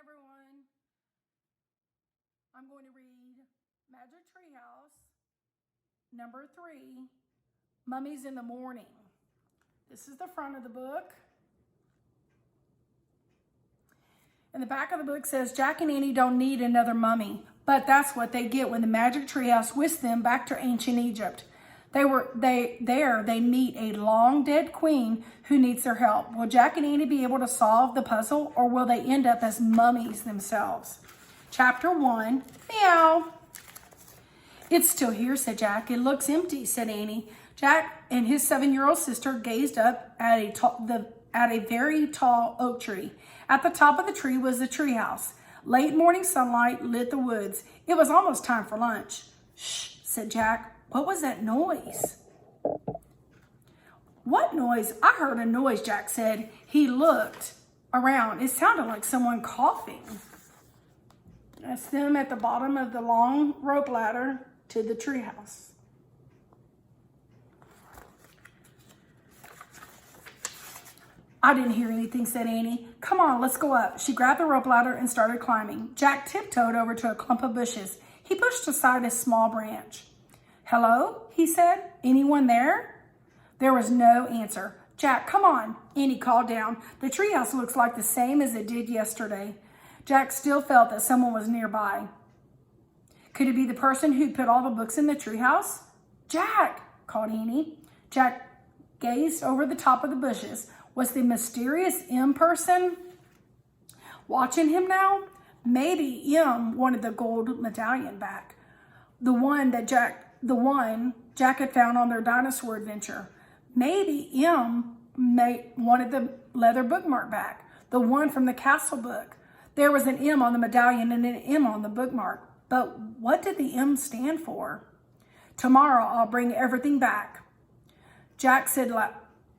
everyone. I'm going to read Magic Treehouse, number 3, Mummies in the Morning. This is the front of the book. And the back of the book says, Jack and Annie don't need another mummy, but that's what they get when the Magic Treehouse whisks them back to ancient Egypt. They meet a long dead queen who needs their help. Will Jack and Annie be able to solve the puzzle, or will they end up as mummies themselves? Chapter 1, Meow. It's still here, said Jack. It looks empty, said Annie. Jack and his 7-year-old sister gazed up at a very tall oak tree. At the top of the tree was the treehouse. Late morning sunlight lit the woods. It was almost time for lunch. Shh, said Jack. What was that noise? What noise? I heard a noise, Jack said. He looked around. It sounded like someone coughing. That's them at the bottom of the long rope ladder to the treehouse. I didn't hear anything, said Annie. Come on, let's go up. She grabbed the rope ladder and started climbing. Jack tiptoed over to a clump of bushes. He pushed aside a small branch. Hello, he said. Anyone there? There was no answer. Jack, come on, Annie called down. The treehouse looks like the same as it did yesterday. Jack still felt that someone was nearby. Could it be the person who put all the books in the treehouse? Jack, called Annie. Jack gazed over the top of the bushes. Was the mysterious M person watching him now? Maybe M wanted the gold medallion back. The one Jack had found on their dinosaur adventure. Maybe M wanted the leather bookmark back. The one from the castle book. There was an M on the medallion and an M on the bookmark. But what did the M stand for? Tomorrow I'll bring everything back.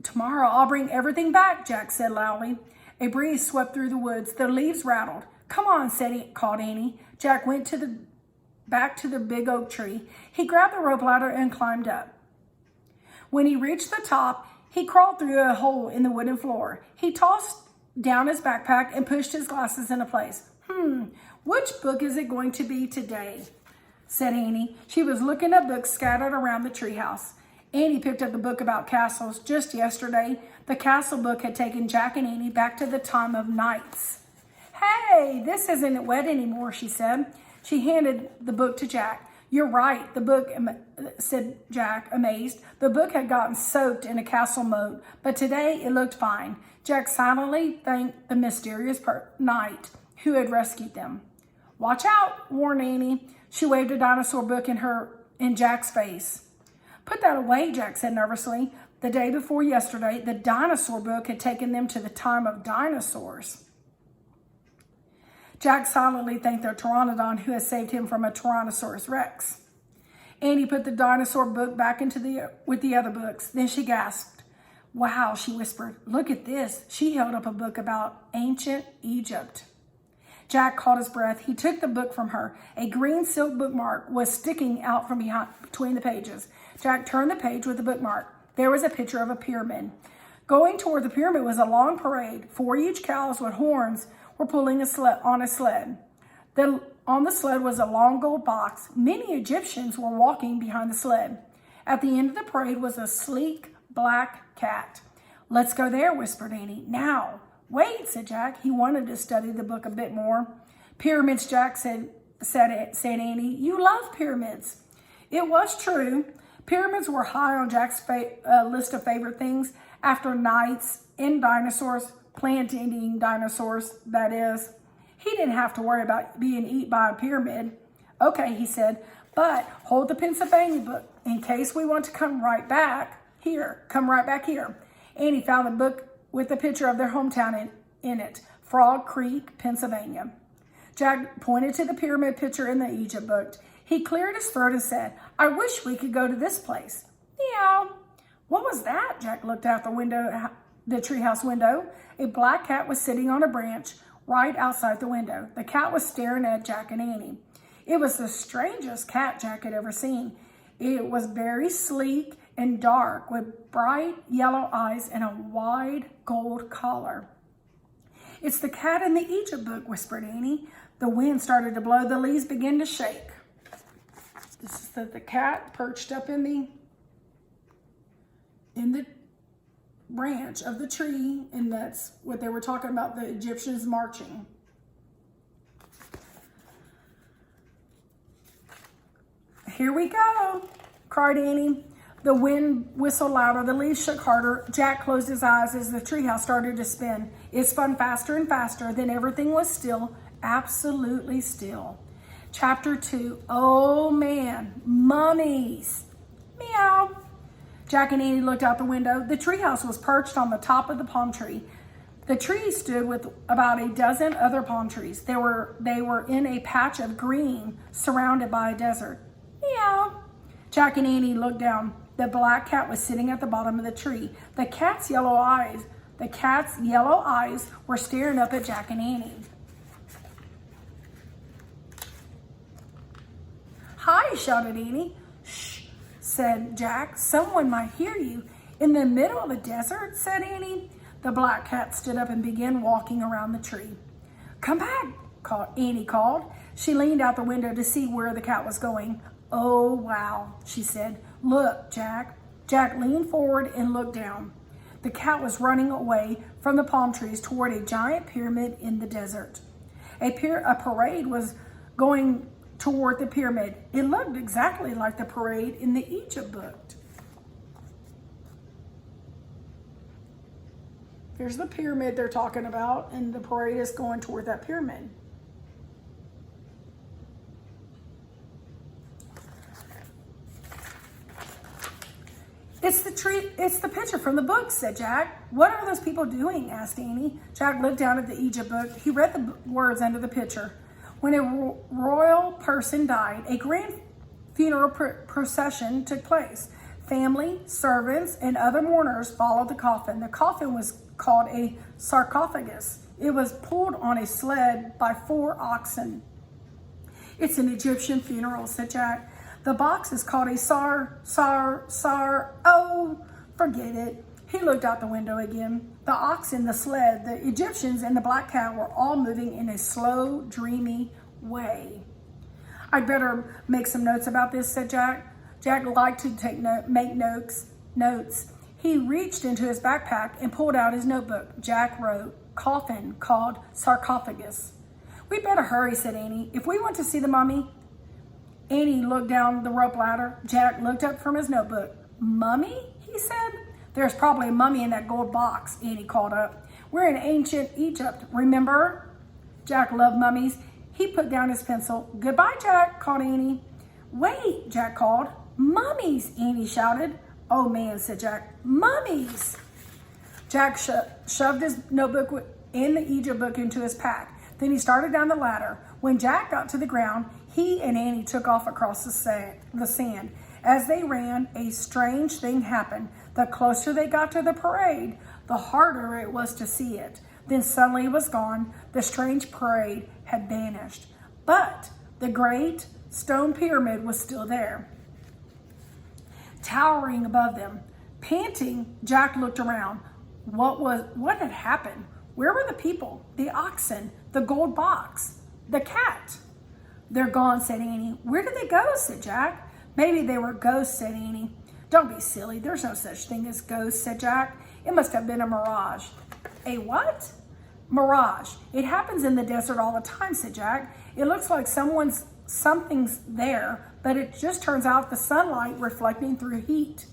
Tomorrow I'll bring everything back, Jack said loudly. A breeze swept through the woods. The leaves rattled. Come on, called Annie. Jack went back to the big oak tree. He grabbed the rope ladder and climbed up. When he reached the top, he crawled through a hole in the wooden floor. He tossed down his backpack and pushed his glasses into place. Which book is it going to be today? Said Annie. She was looking at books scattered around the treehouse. Annie picked up the book about castles just yesterday. The castle book had taken Jack and Annie back to the time of knights. Hey, this isn't wet anymore, she said. She handed the book to Jack. You're right, the book, said Jack, amazed. The book had gotten soaked in a castle moat, but today it looked fine. Jack silently thanked the mysterious knight who had rescued them. Watch out, warned Annie. She waved a dinosaur book in Jack's face. Put that away, Jack said nervously. The day before yesterday, the dinosaur book had taken them to the time of dinosaurs. Jack silently thanked their pteranodon who had saved him from a Tyrannosaurus Rex. Annie put the dinosaur book back with the other books. Then she gasped. Wow, she whispered. Look at this. She held up a book about ancient Egypt. Jack caught his breath. He took the book from her. A green silk bookmark was sticking out from between the pages. Jack turned the page with the bookmark. There was a picture of a pyramid. Going toward the pyramid was a long parade. 4 huge cows with horns were pulling on a sled. On the sled was a long gold box. Many Egyptians were walking behind the sled. At the end of the parade was a sleek black cat. Let's go there, whispered Annie. Now. Wait, said Jack. He wanted to study the book a bit more. Pyramids, Jack said Annie. You love pyramids. It was true. Pyramids were high on Jack's list of favorite things after knights and dinosaurs, plant-eating dinosaurs, that is. He didn't have to worry about being eaten by a pyramid. Okay, he said, but hold the Pennsylvania book in case we want to come right back here. Annie found the book with a picture of their hometown in it, Frog Creek, Pennsylvania. Jack pointed to the pyramid picture in the Egypt book. He cleared his throat and said, I wish we could go to this place. Meow. What was that? Jack looked out the treehouse window. A black cat was sitting on a branch right outside the window. The cat was staring at Jack and Annie. It was the strangest cat Jack had ever seen. It was very sleek and dark with bright yellow eyes and a wide gold collar. It's the cat in the Egypt book, whispered Annie. The wind started to blow. The leaves began to shake. This is the cat perched up in the branch of the tree, and that's what they were talking about, the Egyptians marching. Here we go, cried Annie. The wind whistled louder, the leaves shook harder. Jack closed his eyes as the treehouse started to spin. It spun faster and faster, then everything was still, absolutely still. Chapter 2, oh man, mummies. Meow. Jack and Annie looked out the window. The treehouse was perched on the top of the palm tree. The tree stood with about a dozen other palm trees. They were in a patch of green surrounded by a desert. Meow. Jack and Annie looked down. The black cat was sitting at the bottom of the tree. The cat's yellow eyes were staring up at Jack and Annie. Hi, shouted Annie. Shh, said Jack. Someone might hear you. In the middle of the desert, said Annie. The black cat stood up and began walking around the tree. Come back, Annie called. She leaned out the window to see where the cat was going. Oh, wow, she said. Look, Jack. Jack leaned forward and looked down. The cat was running away from the palm trees toward a giant pyramid in the desert. A parade was going toward the pyramid. It looked exactly like the parade in the Egypt book. Here's the pyramid they're talking about, and the parade is going toward that pyramid. It's the picture from the book, said Jack. What are those people doing? Asked Annie. Jack looked down at the Egypt book. He read the words under the picture. When a royal person died, a grand funeral procession took place. Family, servants, and other mourners followed the coffin. The coffin was called a sarcophagus. It was pulled on a sled by 4 oxen. It's an Egyptian funeral, said Jack. The box is called a oh, forget it. He looked out the window again. The oxen, the sled, the Egyptians, and the black cat were all moving in a slow, dreamy way. I'd better make some notes about this, said Jack. Jack liked to make notes. He reached into his backpack and pulled out his notebook. Jack wrote, coffin called sarcophagus. We better hurry, said Annie. If we want to see the mummy. Annie looked down the rope ladder. Jack looked up from his notebook. Mummy? He said. There's probably a mummy in that gold box, Annie called up. We're in ancient Egypt, remember? Jack loved mummies. He put down his pencil. Goodbye, Jack, called Annie. Wait, Jack called. Mummies, Annie shouted. Oh, man, said Jack. Mummies. Jack shoved his notebook and the Egypt book into his pack. Then he started down the ladder. When Jack got to the ground, he and Annie took off across the sand. As they ran, a strange thing happened. The closer they got to the parade, the harder it was to see it. Then suddenly it was gone. The strange parade had vanished. But the great stone pyramid was still there, towering above them. Panting, Jack looked around. What had happened? Where were the people, the oxen, the gold box, the cat? They're gone, said Annie. Where did they go? Said Jack. Maybe they were ghosts, said Annie. Don't be silly. There's no such thing as ghosts, said Jack. It must have been a mirage. A what? Mirage. It happens in the desert all the time, said Jack. It looks like something's there, but it just turns out the sunlight reflecting through heat.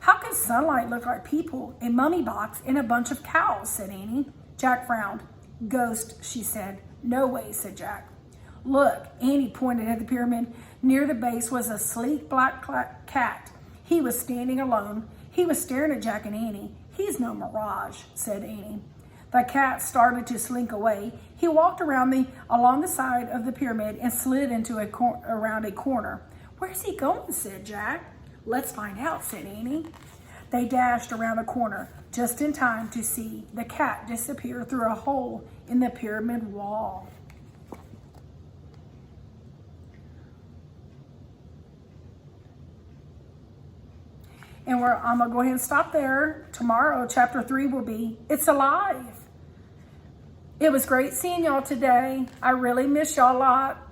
How can sunlight look like people, a mummy box, and a bunch of cows, said Annie. Jack frowned. Ghost, she said. No way, said Jack. Look, Annie pointed at the pyramid. Near the base was a sleek black cat. He was standing alone. He was staring at Jack and Annie. He's no mirage, said Annie. The cat started to slink away. He walked along the side of the pyramid and slid around a corner. Where's he going, said Jack. Let's find out, said Annie. They dashed around a corner just in time to see the cat disappear through a hole in the pyramid wall. And I'm going to go ahead and stop there. Tomorrow, chapter 3 will be, It's Alive. It was great seeing y'all today. I really miss y'all a lot.